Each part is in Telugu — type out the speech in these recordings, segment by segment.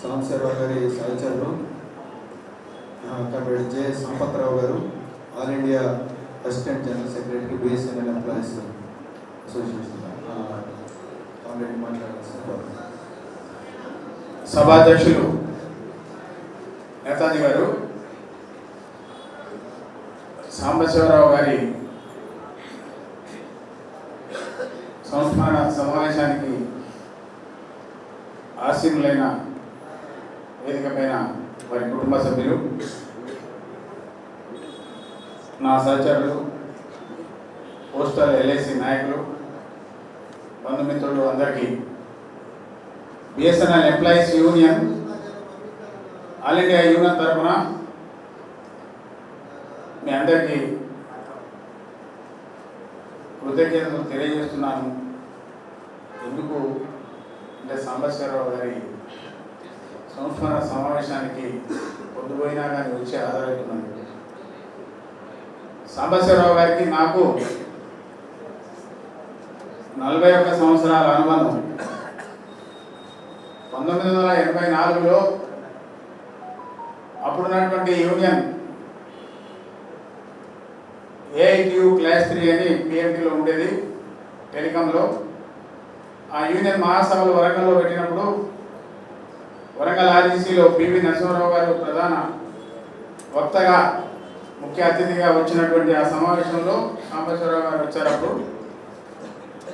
సాంబశివరావు గారి సహచరులు కామ్రేడ్ జె సంపత్రావు గారు, all India assistant general secretary BSNL employees association comrade మాట్లాడాల్సిన సభాధ్యక్షులు నేతాజీ గారు, సాంబశివరావు గారి సంస్మరణ సమావేశానికి ఆసీనులైన వేదిక పైన వారి కుటుంబ సభ్యులు, నా సహచరులు, పోస్టల్ ఎల్ఐసి నాయకులు, బంధుమిత్రులు అందరికీ BSNL employees union all India union తరఫున మీ అందరికీ కృతజ్ఞతలు తెలియజేస్తున్నాను. ఎందుకు అంటే సాంబశివరావు గారి సంస్మరణ సమావేశానికి పొద్దుపోయినా కానీ వచ్చి ఆధారవుతున్నాను. సాంబశివరావు గారికి నాకు 41 సంవత్సరాల అనుబంధం. 1984లో అప్పుడున్నటువంటి యూనియన్ ఏఐటియు క్లాస్ 3 అని పిఎంటీలో ఉండేది టెలికాంలో. ఆ యూనియన్ మహాసభలు వరంగల్లో పెట్టినప్పుడు వరంగల్ ఆర్జీసీలో పివి నరసింహారావు గారు ప్రధాన వక్తగా ముఖ్య అతిథిగా వచ్చినటువంటి ఆ సమావేశంలో సాంబశివరావు గారు వచ్చారు.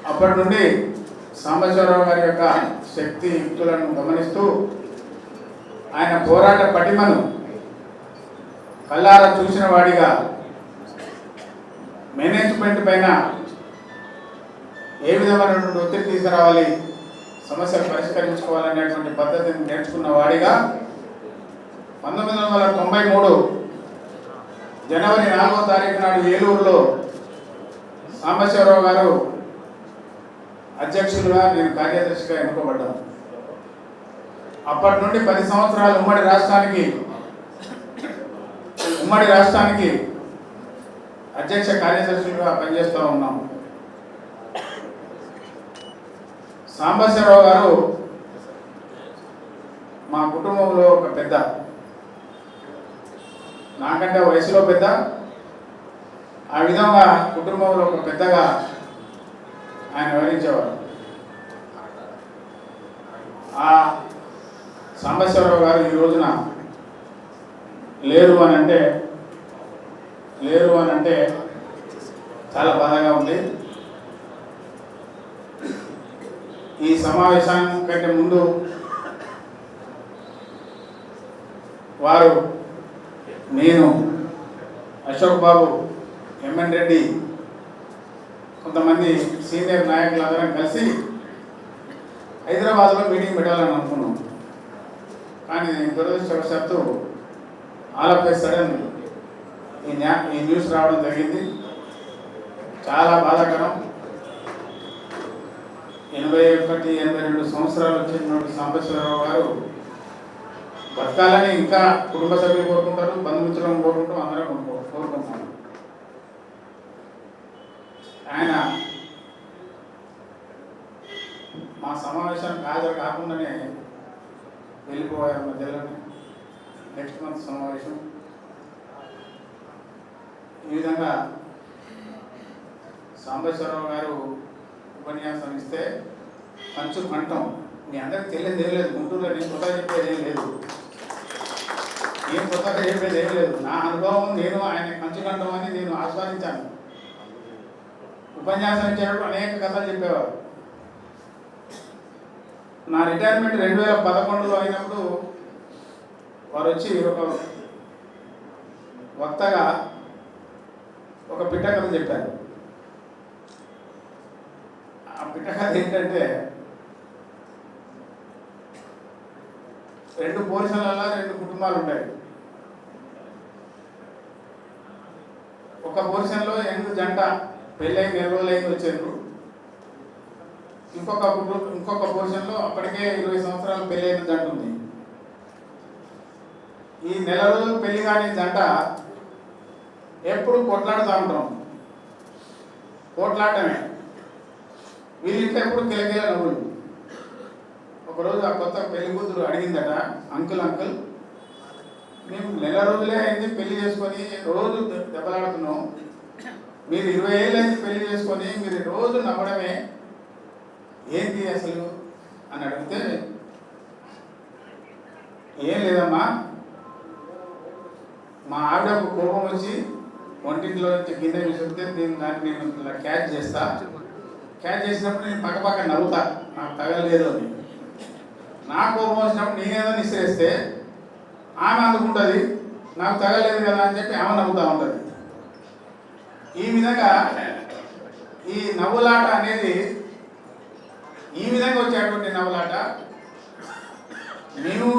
అప్పటి నుండి సాంబశివరావు గారి యొక్క శక్తి యుక్తులను గమనిస్తూ ఆయన పోరాట పటిమను కళ్ళారా చూసిన వాడిగా మేనేజ్మెంట్ పైన ఏ విధమైనటువంటి ఒత్తిడి తీసుకురావాలి, సమస్యలు పరిష్కరించుకోవాలనేటువంటి పద్ధతిని నేర్చుకున్న వాడిగా 1993 జనవరి 4వ తారీఖు నాడు ఏలూరులో సాంబశివరావు గారు అధ్యక్షులుగా, నేను కార్యదర్శిగా ఎన్నుకోబడ్డాను. అప్పటి నుండి 10 సంవత్సరాలు ఉమ్మడి రాష్ట్రానికి అధ్యక్ష కార్యదర్శులుగా పనిచేస్తూ ఉన్నాం. సాంబశివరావు గారు మా కుటుంబంలో ఒక పెద్ద, నాకంటే వయసులో పెద్ద, ఆ విధంగా కుటుంబంలో ఒక పెద్దగా ఆయన వివరించేవారు. ఆ సాంబశివరావు గారు ఈ రోజున లేరు అని అంటే చాలా బాధగా ఉంది. ఈ సమావేశానికి కంటే ముందు వారు, నేను, అశోక్ బాబు, ఎంఎన్ రెడ్డి, కొంతమంది సీనియర్ నాయకులందరం కలిసి హైదరాబాద్లో మీటింగ్ పెట్టాలని అనుకున్నాం. కానీ దురదృష్టవశాత్తు ఆల్ ఆఫ్ ఏ సడన్ ఈ న్యూస్ రావడం జరిగింది. చాలా బాధాకరం. 81-82 సంవత్సరాలు వచ్చినటువంటి సాంబశివరావు గారు బతకాలని ఇంకా కుటుంబ సభ్యులు కోరుకుంటారు, బంధుమిత్రులను కోరుకుంటాం, అందరం కోరుకుంటాం. ఆయన మా సమావేశానికి హాజరు కాకుండానే వెళ్ళిపోయారు మధ్యలోనే. నెక్స్ట్ మంత్ సమావేశం. ఈ విధంగా సాంబశివరావు గారు ఉపన్యాసం ఇస్తే కంచు కంఠం. మీ అందరికి తెలియదు ఏం లేదు, గుంటూరులో నేను కొత్తగా చెప్పేది ఏం లేదు, నా అనుభవం, నేను ఆయన కంచు కంఠం అని నేను ఆస్వాదించాను. ఉపన్యాసం ఇచ్చేటప్పుడు అనేక కథలు చెప్పేవారు. నా రిటైర్మెంట్ 2011లో అయినప్పుడు వారు వచ్చి ఒక వక్తగా ఒక పిట్ట కథ చెప్పారు. ఆ పిట్ట కథ ఏంటంటే, 2 పోర్షన్లలో 2 కుటుంబాలు ఉంటాయి. ఒక పోర్షన్లో యంగ్ జంట పెళ్ళై 4 రోజులైంది వచ్చారు. ఇంకొక పోర్షన్లో అప్పటికే 20 సంవత్సరాలు పెళ్ళైన జంట ఉంది. ఈ నెల రోజులు పెళ్లి కాని జంట ఎప్పుడు కొట్లాడుతూ ఉంటాం, పోట్లాడటమే. వీళ్ళింట్లో ఎప్పుడు కిలకిల నవ్వులు. ఒక ఒకరోజు ఆ కొత్త పెళ్లి కూతురు అడిగిందట, అంకుల్ అంకుల్ మేము నెల రోజులే అయింది పెళ్లి చేసుకొని రోజు దెబ్బలాడుతున్నాం, మీరు 20 ఏళ్ళు అయింది పెళ్లి చేసుకొని మీరు రోజు నవ్వడమే ఏంటి అసలు అని అడిగితే, ఏం లేదమ్మా, మా ఆవిడకు కోపం వచ్చి వంటింట్లో నుంచి గిన్నె విసిరితే దాన్ని నేను ఇలా క్యాచ్ చేస్తా, క్యాచ్ చేసినప్పుడు నేను పక్కపక్క నవ్వుతా నాకు తగలేదు అని. నా కోపం వచ్చినప్పుడు నేనేదో నిశ్చయిస్తే ఆమె అందుకుంటుంది నాకు తగలేదు కదా అని చెప్పి ఆమె నవ్వుతూ ఉంటుంది. ఈ విధంగా ఈ నవ్వులాట అనేది ఈ విధంగా వచ్చేటువంటి నవ్వులాట మేము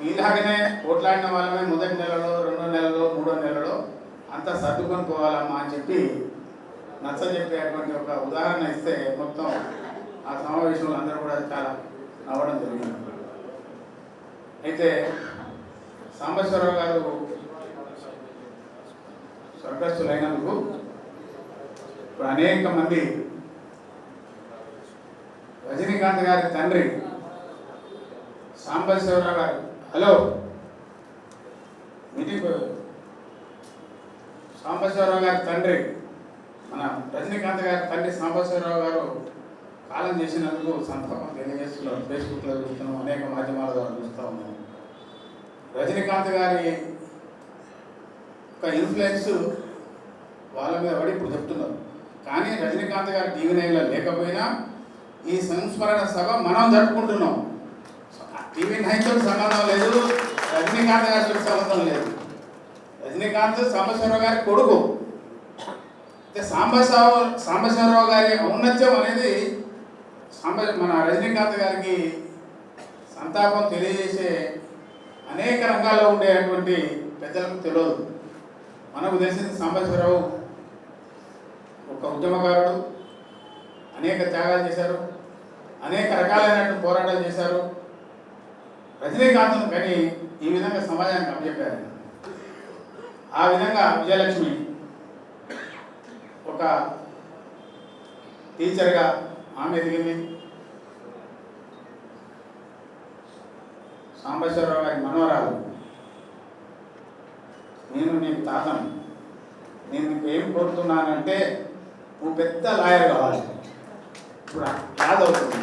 మీలాగనే ఓట్లాడిన వాళ్ళమే మొదటి నెలలో, 2వ నెలలో, 3వ నెలలో అంతా సర్దుకొని పోవాలమ్మా అని చెప్పి నచ్చజెప్పేటువంటి ఒక ఉదాహరణ ఇస్తే మొత్తం ఆ సమావేశంలో అందరూ కూడా చాలా నవ్వడం జరిగింది. అయితే సాంబశివరావు గారు స్వర్గస్థులైనందుకు ఇప్పుడు అనేక మంది రజనీకాంత్ గారి తండ్రి సాంబశివరావు గారు, హలో మీటింగ్, సాంబశివరావు గారి తండ్రి మన రజనీకాంత్ గారి తండ్రి సాంబశివరావు గారు కాలం చేసినందుకు సంతాపం తెలియజేస్తున్నారు. ఫేస్బుక్లో చూస్తున్నాం, అనేక మాధ్యమాల ద్వారా చూస్తూ ఉన్నాం. రజనీకాంత్ గారి ఒక ఇన్ఫ్లుయెన్స్ వాళ్ళ మీద పడి ఇప్పుడు చెప్తున్నారు. కానీ రజనీకాంత్ గారి టీవీ9లో లేకపోయినా ఈ సంస్మరణ సభ మనం జరుపుకుంటున్నాం. టీవీ9తో సంబంధం లేదు, రజనీకాంత్ గారితో సంబంధం లేదు. రజనీకాంత్ సాంబశివరావు గారి కొడుకు. సాంబశివరావు గారి ఔన్నత్యం అనేది మన రజనీకాంత్ గారికి సంతాపం తెలియజేసే అనేక రంగాల్లో ఉండేటువంటి పెద్దలకు తెలియదు. మనకు తెలిసింది సాంబశివరావు ఒక ఉద్యమకారుడు, అనేక త్యాగాలు చేశారు, అనేక రకాలైనటువంటి పోరాటాలు చేశారు. రజనీకాంత్ను కానీ ఈ విధంగా సమాజానికి అప్పచెప్పారు. ఆ విధంగా విజయలక్ష్మి ఒక టీచర్గా ఆమె ఎదిగింది. సాంబశివరావు గారి మనవరాలు, నేను నీకు తాతను, నేను నీకు ఏం కోరుతున్నానంటే నువ్వు పెద్ద లాయర్ కావాలి. ఇప్పుడు యాదవుతుంది.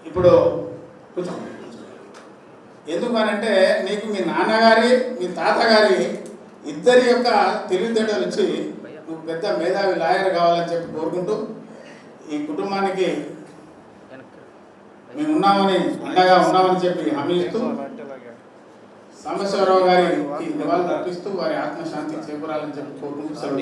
ఇప్పుడు కూర్చో. ఎందుకనంటే నీకు మీ నాన్నగారి మీ తాతగారి ఇద్దరి యొక్క తెలివితేటలు వచ్చి నువ్వు పెద్ద మేధావి లాయర్ కావాలని చెప్పి కోరుకుంటూ ఈ కుటుంబానికి మేము ఉన్నామని, అండగా ఉన్నామని చెప్పి హామీ ఇస్తూ సాంబశివరావు గారికి నివాళులు అర్పిస్తూ వారి ఆత్మశాంతి చేకూరాలని చెప్పి కోరుకుంటూ సెలవు.